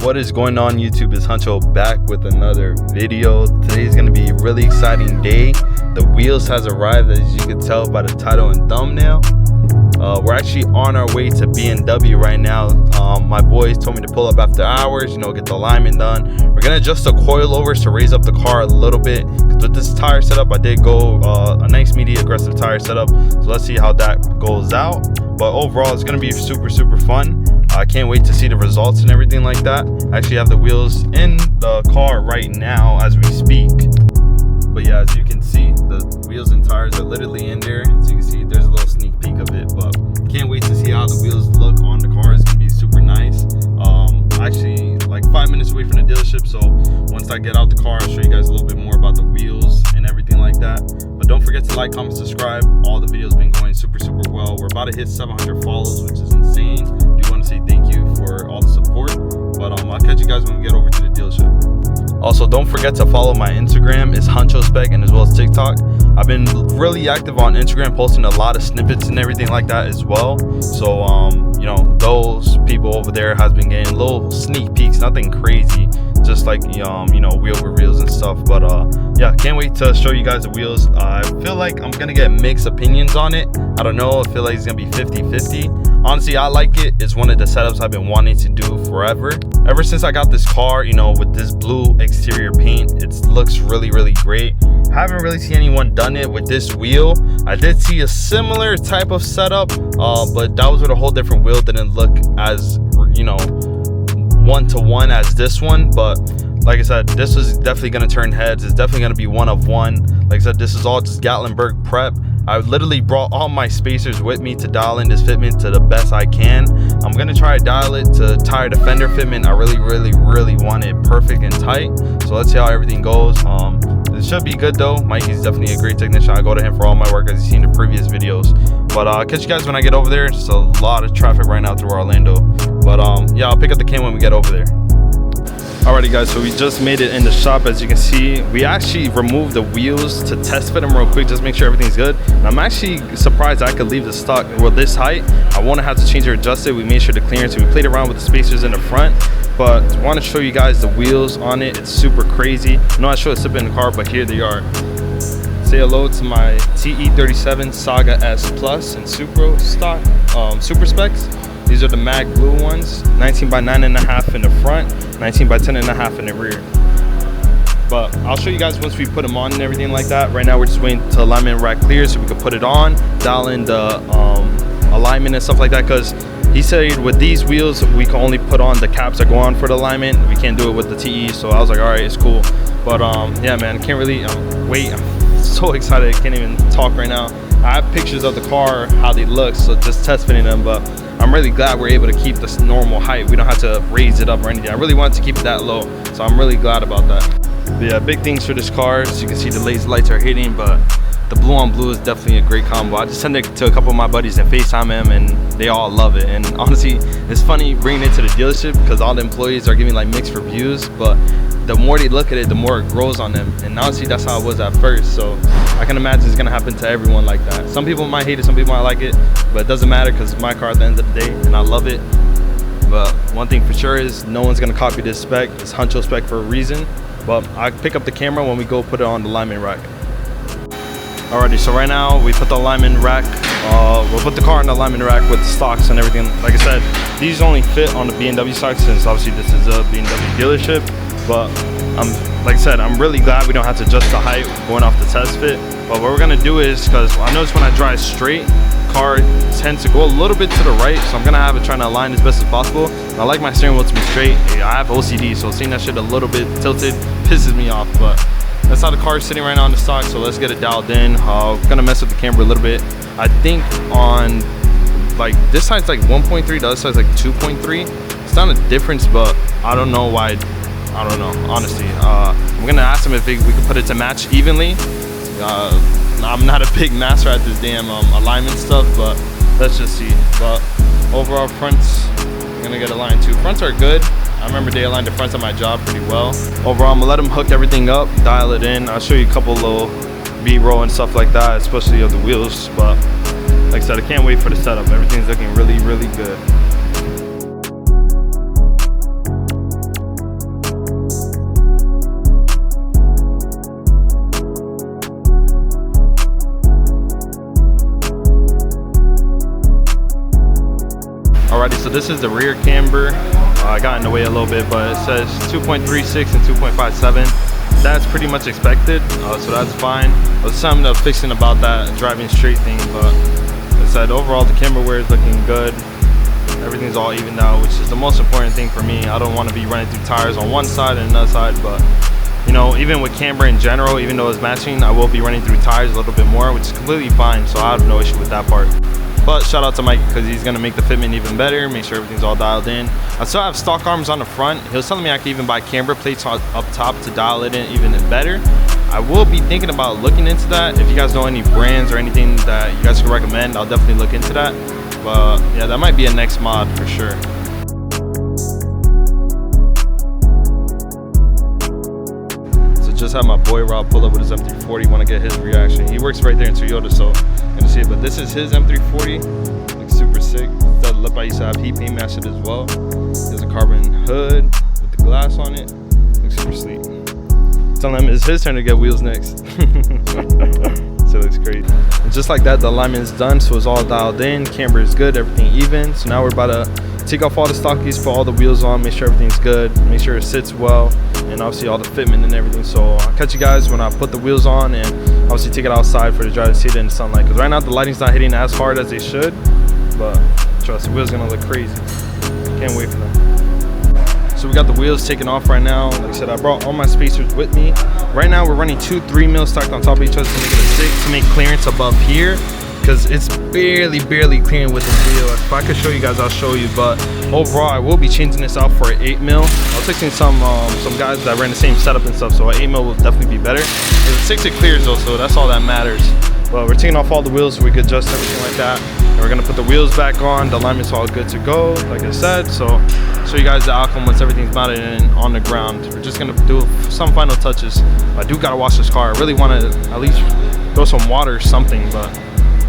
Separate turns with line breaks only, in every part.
What is going on, YouTube? It's Huncho back with another video. Today is going to be a really exciting day. The wheels has arrived, as you can tell by the title and thumbnail. We're actually on our way to BMW right now. My boys told me to pull up after hours, get the alignment done. We're going to adjust the coilovers to raise up the car a little bit. With this tire setup, I did go a nice media aggressive tire setup. So let's see how that goes out. But overall, it's going to be super fun. I can't wait to see the results and everything like that. I actually have the wheels in the car right now as we speak. But yeah, as you can see, the wheels and tires are literally in there. As you can see, there's a little sneak peek of it, but can't wait to see how the wheels look on the car. It's gonna be super nice. Actually like 5 minutes away from the dealership, so once I get out the car, I'll show you guys a little bit more about the wheels and everything like that. But don't forget to like, comment, subscribe. All the videos been going super well. We're about to hit 700 follows, which is insane. Do want to say thank you for all the support, but I'll catch you guys when we get over to the dealership. Also, don't forget to follow my Instagram. It's Huncho Spec, and as well as TikTok. I've been really active on Instagram, posting a lot of snippets and everything like that as well. So those people over there has been getting little sneak peeks, nothing crazy, just like wheel reveals and stuff. But yeah, can't wait to show you guys the wheels. I feel like I'm gonna get mixed opinions on it. I don't know, I feel like it's gonna be 50-50. Honestly, I like it. It's one of the setups I've been wanting to do forever. Ever since I got this car, with this blue exterior paint, it looks really great. Haven't really seen anyone done it with this wheel. I did see a similar type of setup, but that was with a whole different wheel. Didn't look as one-to-one as this one, but like I said, this is definitely going to turn heads. It's definitely going to be one of one. Like I said, this is all just Gatlinburg prep. I literally brought all my spacers with me to dial in this fitment to the best I can. I'm going to try to dial it to tire defender fitment. I really want it perfect and tight. So let's see how everything goes. It should be good though. Mikey's definitely a great technician. I go to him for all my work, as you've seen in the previous videos. But I'll catch you guys when I get over there. It's just a lot of traffic right now through Orlando. But yeah, I'll pick up the cam when we get over there. Alrighty guys, so we just made it in the shop. As you can see, we actually removed the wheels to test fit them real quick, just make sure everything's good. And I'm actually surprised I could leave the stock with this height. I won't have to change or adjust it. We made sure the clearance, we played around with the spacers in the front. But I want to show you guys the wheels on it. It's super crazy. I know I showed it slipping in the car, but here they are. Say hello to my Te37 Saga S Plus and Super stock, Super specs. These are the mag blue ones, 19 by 9.5 in the front, 19 by 10.5 in the rear. But I'll show you guys once we put them on and everything like that. Right now we're just waiting till alignment rack clear so we can put it on, dial in the alignment and stuff like that, because he said with these wheels we can only put on the caps that go on for the alignment. We can't do it with the TE, so I was like, all right, it's cool. But yeah man, can't really wait. I'm so excited, I can't even talk right now. I have pictures of the car, how they look, so just test fitting them, but I'm really glad we're able to keep this normal height. We don't have to raise it up or anything. I really wanted to keep it that low, so I'm really glad about that. But yeah, big things for this car. As you can see, the laser lights are hitting, but the blue on blue is definitely a great combo. I just sent it to a couple of my buddies and FaceTime them, and they all love it. And honestly, it's funny bringing it to the dealership because all the employees are giving like mixed reviews, but the more they look at it, the more it grows on them. And honestly, that's how it was at first. So I can imagine it's gonna happen to everyone like that. Some people might hate it, some people might like it, but it doesn't matter because it's my car at the end of the day, and I love it. But one thing for sure is no one's gonna copy this spec. It's Huncho spec for a reason. But I pick up the camera when we go put it on the alignment rack. Alrighty, so right now we put the alignment rack. We'll put the car in the alignment rack with the stocks and everything. Like I said, these only fit on the BMW stocks since obviously this is a BMW dealership. But like I said, I'm really glad we don't have to adjust the height going off the test fit. But what we're gonna do is, because I notice when I drive straight, car tends to go a little bit to the right, so I'm gonna have it trying to align as best as possible. And I like my steering wheel to be straight. I have OCD, so seeing that shit a little bit tilted pisses me off. But that's how the car is sitting right now on the stock, so let's get it dialed in. Gonna mess with the camber a little bit. I think on like this side's like 1.3, the other side's like 2.3. It's not a difference, but I don't know why. I don't know, honestly. I'm gonna ask him if we could put it to match evenly. I'm not a big master at this damn alignment stuff, but let's just see. But overall, fronts, I'm gonna get aligned too. Fronts are good. I remember they aligned the fronts on my job pretty well. Overall, I'm gonna let them hook everything up, dial it in. I'll show you a couple little B-roll and stuff like that, especially of the wheels. But like I said, I can't wait for the setup. Everything's looking really good. Alrighty, so this is the rear camber. I got in the way a little bit, but it says 2.36 and 2.57. That's pretty much expected, so that's fine. There's something that's fixing about that driving straight thing, but like I said, overall the camber wear is looking good. Everything's all evened out, which is the most important thing for me. I don't want to be running through tires on one side and another side, but you know, even with camber in general, even though it's matching, I will be running through tires a little bit more, which is completely fine, so I have no issue with that part. But shout out to Mike because he's gonna make the fitment even better, make sure everything's all dialed in. I still have stock arms on the front. He was telling me I could even buy camber plates up top to dial it in even better. I will be thinking about looking into that. If you guys know any brands or anything that you guys can recommend, I'll definitely look into that. But yeah, that might be a next mod for sure. So just had my boy Rob pull up with his M340. Want to get his reaction. He works right there in Toyota, so I'm gonna see it. But this is his M340. Looks super sick. That lip I used to have heat paint matched it as well. There's a carbon hood with the glass on it. Looks super sleek. Telling him it's his turn to get wheels next. So it's crazy. And just like that, the alignment is done, so it's all dialed in. Camber is good, everything even. So now we're about to take off all the stockies, put all the wheels on, make sure everything's good, make sure it sits well, and obviously all the fitment and everything. So I'll catch you guys when I put the wheels on and obviously take it outside for the driver to see it in the sunlight. Because right now the lighting's not hitting as hard as they should, but trust, the wheels gonna look crazy. Can't wait for them. So we got the wheels taken off right now. Like I said, I brought all my spacers with me. Right now we're running 2 3mm stacked on top of each other to make it a 6 to make clearance above here, because it's barely clearing with the wheel. If I could show you guys, I'll show you. But overall, I will be changing this out for an 8mm. I was texting some guys that ran the same setup and stuff, so an 8mm will definitely be better. With a 6 it clears though, so that's all that matters. But we're taking off all the wheels so we could adjust everything like that. And we're gonna put the wheels back on. The alignment's all good to go, like I said. So show you guys the outcome once everything's mounted in on the ground. We're just gonna do some final touches. I do gotta wash this car. I really want to at least throw some water or something, but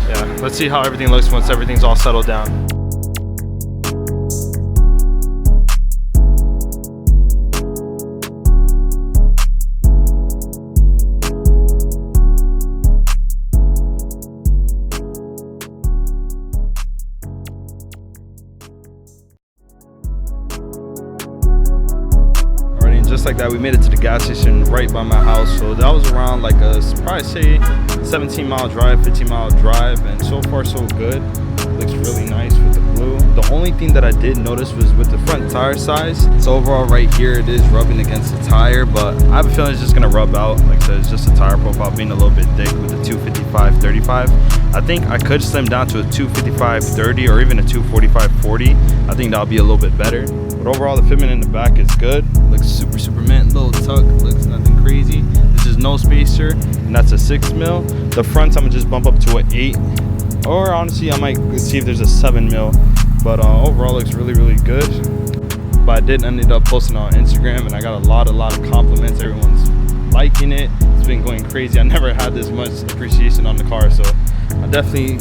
yeah, let's see how everything looks once everything's all settled down. Just like that, we made it to the gas station right by my house. So that was around like a, probably say 17-mile drive, 15-mile drive, and so far so good. Looks really nice with the blue. The only thing that I did notice was with the front tire size. So overall right here it is rubbing against the tire, but I have a feeling it's just gonna rub out. Like I said, it's just a tire profile being a little bit thick with the 255/35. I think I could slim down to a 255/30 or even a 245/40. I think that'll be a little bit better. But overall, the fitment in the back is good. Looks super mint, little tuck, looks nothing crazy. This is no spacer, and that's a 6mm. The front, I'm gonna just bump up to an 8. Or honestly, I might see if there's a 7mm. But overall, looks really good. But I did end up posting on Instagram, and I got a lot of compliments. Everyone's liking it. It's been going crazy. I never had this much appreciation on the car, so I definitely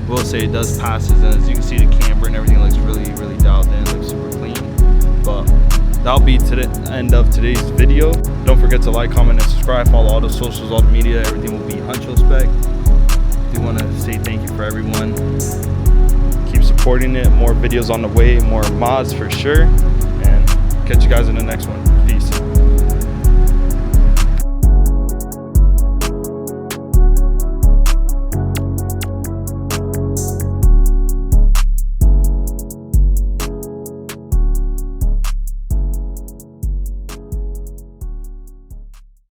will say it does pass. And as you can see, the camber and everything looks really dialed in. Looks super clean. But that'll be to the end of today's video. Don't forget to like, comment, and subscribe. Follow all the socials, all the media. Everything will be Huncho Spec. I do want to say thank you for everyone. Keep supporting it. More videos on the way, more mods for sure. And catch you guys in the next one.